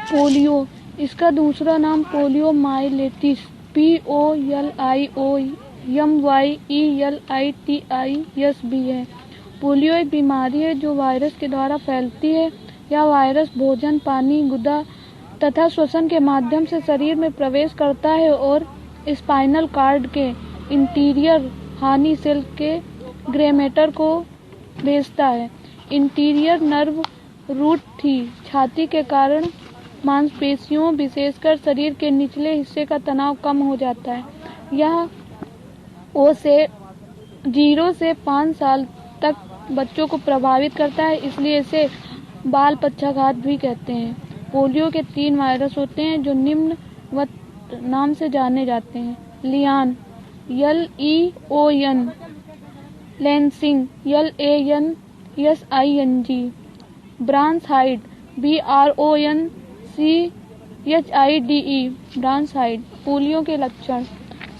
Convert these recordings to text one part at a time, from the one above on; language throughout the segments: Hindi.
पोलियो, इसका दूसरा नाम पोलियोमाइलिटिस POLIOMYELITIS भी है। पोलियो एक बीमारी है जो वायरस के द्वारा फैलती है। यह वायरस भोजन, पानी, गुदा तथा श्वसन के माध्यम से शरीर में प्रवेश करता है और स्पाइनल कॉर्ड के इंटीरियर हनी सेल के ग्रेमेटर को भेजता है। इंटीरियर नर्व रूट थी छाती के कारण मांसपेशियों, विशेषकर शरीर के निचले हिस्से का तनाव कम हो जाता है। यह 0 से 5 साल तक बच्चों को प्रभावित करता है, इसलिए इसे बाल पक्षाघात भी कहते हैं। पोलियो के 3 वायरस होते हैं जो निम्नवत नाम से जाने जाते हैं। Leon LEON, Lansing LANSING, Brunhilde BRONCHIDE, Brunhilde. Polio के लक्षण: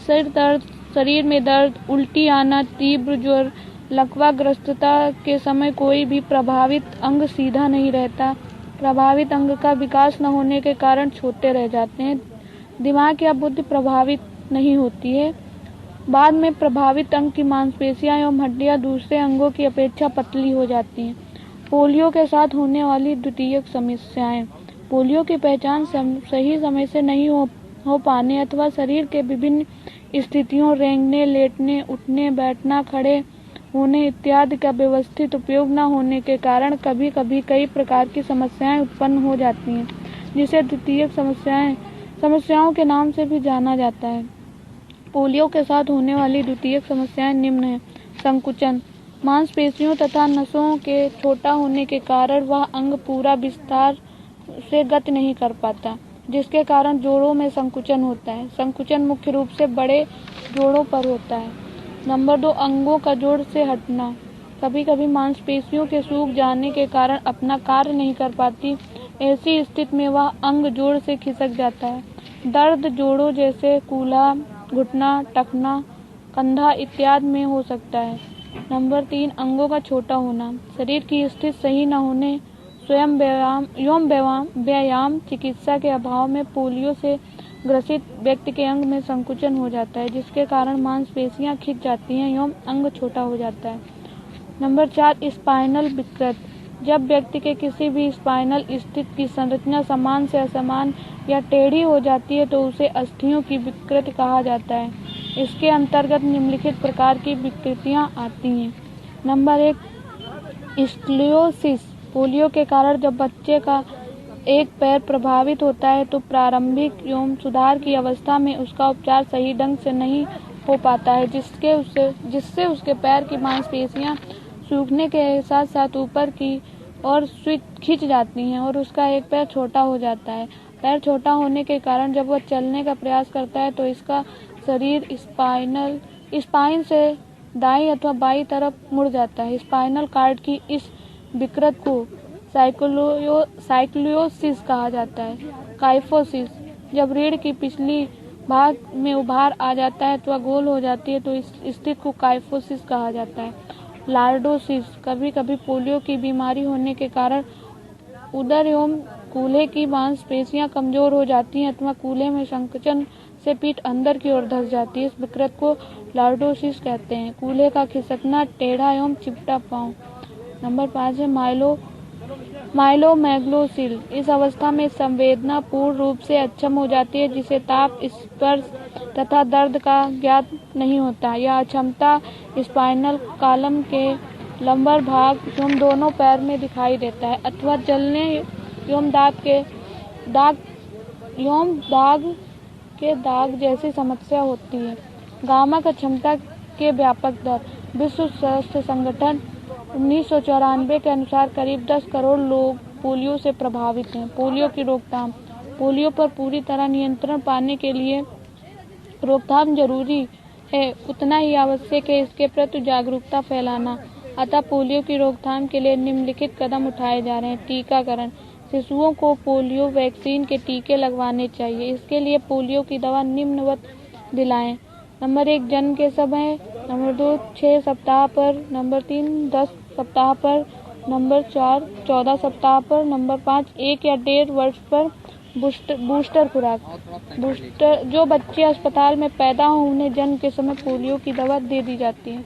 सिर दर्द, शरीर में दर्द, उल्टी आना, तीव्र ज्वर, लकवाग्रस्तता के समय कोई भी प्रभावित अंग सीधा नहीं रहता, प्रभावित अंग का विकास न होने के कारण छोटे रह जाते हैं, दिमाग या बुद्धि प्रभावित नहीं होती है। बाद में प्रभावित अंग की मांसपेशियां एवं हड्डियां दूसरे अंगों की अपेक्षा पतली हो जाती हैं। पोलियो के साथ होने वाली द्वितीयक समस्याएं: पोलियो की पहचान सही समय से नहीं हो पाने अथवा शरीर के विभिन्न स्थितियों, रेंगने, लेटने, उठने, बैठना, खड़े होने इत्यादि का व्यवस्थित उपयोग न होने के कारण कभी कभी कई प्रकार की समस्याएं उत्पन्न हो जाती हैं, जिसे द्वितीयक समस्याओं के नाम से भी जाना जाता है। पोलियो के साथ होने वाली द्वितीयक समस्याएं निम्न हैं। संकुचन: मांसपेशियों तथा नसों के छोटा होने के कारण वह अंग पूरा विस्तार से गति नहीं कर पाता, जिसके कारण जोड़ों में संकुचन होता है। संकुचन मुख्य रूप से बड़े जोड़ों पर होता है। नंबर 2, अंगों का जोड़ से हटना: कभी कभी मांसपेशियों के सूख जाने के कारण अपना कार्य नहीं कर पाती, ऐसी स्थिति में वह अंग जोड़ से खिसक जाता है। दर्द जोड़ों जैसे कूल्हा, घुटना, टखना, कंधा इत्यादि में हो सकता है। नंबर 3, अंगों का छोटा होना: शरीर की स्थिति सही न होने, स्वयं व्यायाम चिकित्सा के अभाव में पोलियो से ग्रसित व्यक्ति के अंग में संकुचन हो जाता है, जिसके कारण मांसपेशियां खिंच जाती हैं एवं अंग छोटा हो जाता है। नंबर 4, स्पाइनल विकृत: जब व्यक्ति के किसी भी स्पाइनल स्थिति की संरचना समान से असमान या टेढ़ी हो जाती है तो उसे अस्थियों की विकृति कहा जाता है। इसके अंतर्गत निम्नलिखित प्रकार की विकृतियां आती हैं। नंबर 1, स्क्लियोसिस: पोलियो के कारण जब बच्चे का एक पैर प्रभावित होता है तो प्रारंभिक एवं सुधार की अवस्था में उसका उपचार सही ढंग से नहीं हो पाता है, जिससे उसके पैर की मांसपेशियां सूखने के साथ साथ ऊपर की ओर खिंच जाती हैं और उसका एक पैर छोटा हो जाता है। पैर छोटा होने के कारण जब वह चलने का प्रयास करता है तो इसका शरीर स्पाइन से दाईं अथवा बाईं तरफ मुड़ जाता है। स्पाइनल कॉर्ड की इस विकृत को साइक्लियोसिस कहा जाता है। काइफोसिस: जब रीढ़ की पिछली भाग में उभार आ जाता है अथवा गोल हो जाती है तो इस स्थिति को काइफोसिस कहा जाता है। लॉर्डोसिस: कभी कभी पोलियो की बीमारी होने के कारण उदर एवं कूल्हे की मांसपेशियां कमजोर हो जाती हैं अथवा कूल्हे में संकुचन से पीठ अंदर की ओर धंस जाती है। इस विकृत को लॉर्डोसिस कहते हैं। कूल्हे का खिसकना, टेढ़ा एवं चिपटा पांव। नंबर 5 है माइलोमैग्लोसिल: इस अवस्था में संवेदना पूर्ण रूप से अक्षम हो जाती है, जिसे ताप, स्पर्श तथा दर्द का ज्ञात नहीं होता। यह अक्षमता स्पाइनल कॉलम के लंबर भाग एवं दोनों पैर में दिखाई देता है अथवा जलने एवं दाग जैसी समस्या होती है। गामा का क्षमता के व्यापक दर: विश्व स्वास्थ्य संगठन 1994 के अनुसार करीब 10 करोड़ लोग पोलियो से प्रभावित हैं। पोलियो की रोकथाम: पोलियो पर पूरी तरह नियंत्रण पाने के लिए रोकथाम जरूरी है, उतना ही आवश्यक है इसके प्रति जागरूकता फैलाना। अतः पोलियो की रोकथाम के लिए निम्नलिखित कदम उठाए जा रहे हैं। टीकाकरण: शिशुओं को पोलियो वैक्सीन के टीके लगवाने चाहिए। इसके लिए पोलियो की दवा निम्नवत दिलाएं। नंबर 1, जन्म के समय। नंबर 2, 6 सप्ताह पर। नंबर 3, 10 सप्ताह पर। नंबर 4 14 सप्ताह पर। नंबर 5 1 या 1.5 वर्ष पर। बूस्टर खुराक। बूस्टर जो बच्चे अस्पताल में पैदा हों उन्हें जन्म के समय पोलियो की दवा दे दी जाती है।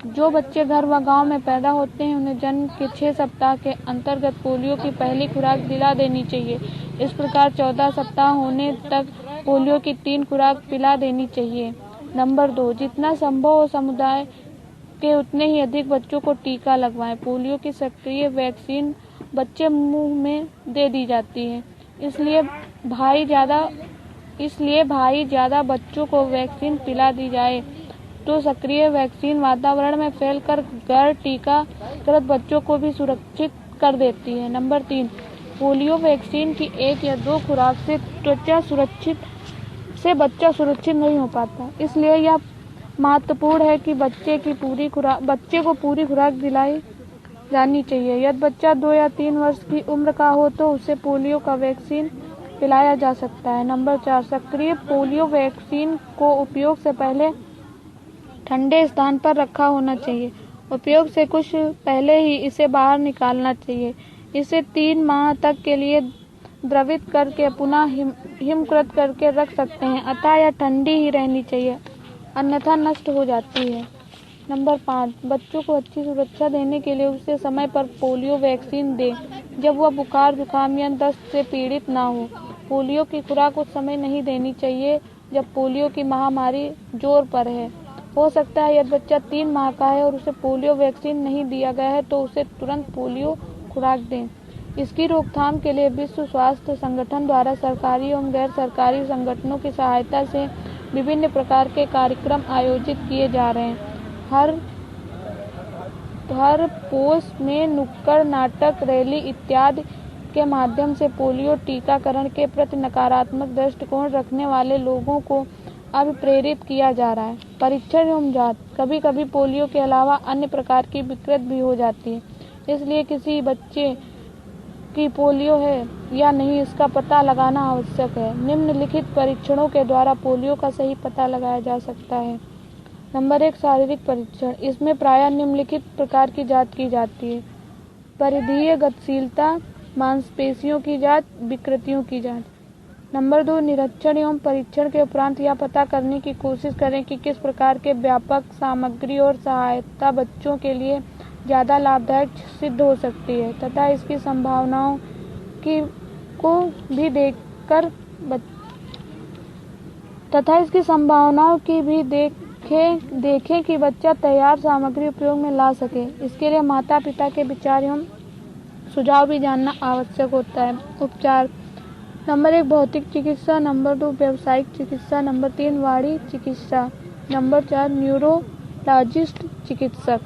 जो बच्चे घर व गांव में पैदा होते हैं उन्हें जन्म के 6 सप्ताह के अंतर्गत पोलियो की पहली खुराक दिला देनी चाहिए। इस प्रकार 14 सप्ताह होने तक पोलियो की 3 खुराक पिला देनी चाहिए। नंबर 2 जितना संभव हो समुदाय के उतने ही अधिक बच्चों को टीका लगवाएं। पोलियो की सक्रिय वैक्सीन बच्चे मुंह में दे दी जाती है, इसलिए भाई ज्यादा बच्चों को वैक्सीन पिला दी जाए तो सक्रिय वैक्सीन वातावरण में फैलकर गैर टीकाकृत बच्चों को भी सुरक्षित कर देती है। नंबर 3 पोलियो वैक्सीन की 1 या 2 खुराक से बच्चा सुरक्षित नहीं हो पाता, इसलिए यह महत्वपूर्ण है कि बच्चे को पूरी खुराक दिलाई जानी चाहिए। यदि बच्चा 2 या 3 वर्ष की उम्र का हो तो उसे पोलियो का वैक्सीन पिलाया जा सकता है। नंबर 4 सक्रिय पोलियो वैक्सीन को उपयोग से पहले ठंडे स्थान पर रखा होना चाहिए। उपयोग से कुछ पहले ही इसे बाहर निकालना चाहिए। इसे 3 माह तक के लिए द्रवित करके पुनः हिमकृत करके रख सकते हैं, अतः यह ठंडी ही रहनी चाहिए, अन्यथा नष्ट हो जाती है। नंबर 5 बच्चों को अच्छी सुरक्षा देने के लिए उसे समय पर पोलियो वैक्सीन दें जब वह बुखार, जुकाम या दस्त से पीड़ित ना हो। पोलियो की खुराक उस समय नहीं देनी चाहिए जब पोलियो की महामारी जोर पर है। हो सकता है यदि बच्चा 3 माह का है और उसे पोलियो वैक्सीन नहीं दिया गया है तो उसे तुरंत पोलियो खुराक दें। इसकी रोकथाम के लिए विश्व स्वास्थ्य संगठन द्वारा सरकारी एवं गैर सरकारी संगठनों की सहायता से विभिन्न प्रकार के कार्यक्रम आयोजित किए जा रहे हैं। हर पोष में नुक्कड़ नाटक, रैली इत्यादि के माध्यम से पोलियो टीकाकरण के प्रति नकारात्मक दृष्टिकोण रखने वाले लोगों को अब प्रेरित किया जा रहा है। परीक्षण एवं जांच कभी कभी पोलियो के अलावा अन्य प्रकार की विकृत भी हो जाती है, इसलिए किसी बच्चे की पोलियो है या नहीं इसका पता लगाना आवश्यक है। निम्नलिखित परीक्षणों के द्वारा पोलियो का सही पता लगाया जा सकता है। नंबर 1 शारीरिक परीक्षण। इसमें प्रायः निम्नलिखित प्रकार की जांच की जाती है: परिधीय गतिशीलता, मांसपेशियों की जांच, विकृतियों की जांच। नंबर 2 निरीक्षण एवं परीक्षण के उपरांत यह पता करने की कोशिश करें कि किस प्रकार के व्यापक सामग्री और सहायता बच्चों के लिए ज़्यादा लाभदायक सिद्ध हो सकती है तथा इसकी संभावनाओं की भी देखें कि बच्चा तैयार सामग्री उपयोग में ला सके। इसके लिए माता पिता के विचार एवं सुझाव भी जानना आवश्यक होता है। उपचार: नंबर 1 भौतिक चिकित्सा, नंबर 2 व्यावसायिक चिकित्सा, नंबर 3 वाणी चिकित्सा, नंबर 4 न्यूरोलॉजिस्ट चिकित्सक।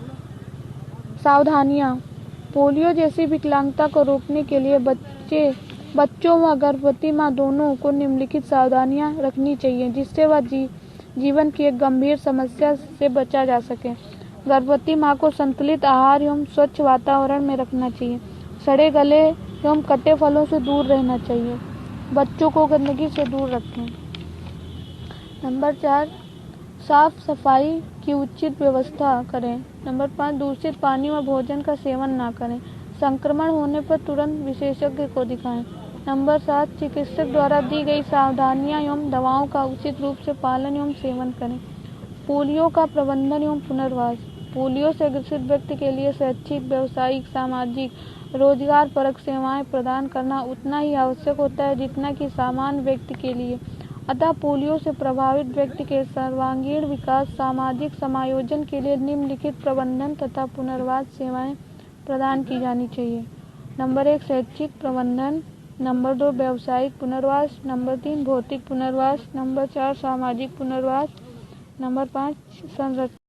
सावधानियां: पोलियो जैसी विकलांगता को रोकने के लिए बच्चों व गर्भवती मां दोनों को निम्नलिखित सावधानियां रखनी चाहिए जिससे वह जीवन की एक गंभीर समस्या से बचा जा सके। गर्भवती मां को संतुलित आहार एवं स्वच्छ वातावरण में रखना चाहिए। सड़े गले एवं कटे फलों से दूर रहना चाहिए। बच्चों को गंदगी से दूर रखें। नंबर 4 साफ सफाई की उचित व्यवस्था करें। नंबर 5 दूषित पानी व भोजन का सेवन न करें। संक्रमण होने पर तुरंत विशेषज्ञ को दिखाएं। नंबर 7 चिकित्सक द्वारा दी गई सावधानियां एवं दवाओं का उचित रूप से पालन एवं सेवन करें। पोलियो का प्रबंधन एवं पुनर्वास: पोलियो से ग्रसित व्यक्ति के लिए शैक्षिक, व्यावसायिक, सामाजिक, रोजगार परक सेवाएं प्रदान करना उतना ही आवश्यक होता है जितना कि सामान्य व्यक्ति के लिए। अतः पोलियो से प्रभावित व्यक्ति के सर्वांगीण विकास, सामाजिक समायोजन के लिए निम्नलिखित प्रबंधन तथा पुनर्वास सेवाएं प्रदान की जानी चाहिए। नंबर 1 शैक्षिक प्रबंधन, नंबर 2 व्यावसायिक पुनर्वास, नंबर 3 भौतिक पुनर्वास, नंबर 4 सामाजिक पुनर्वास, नंबर 5 संरक्षण।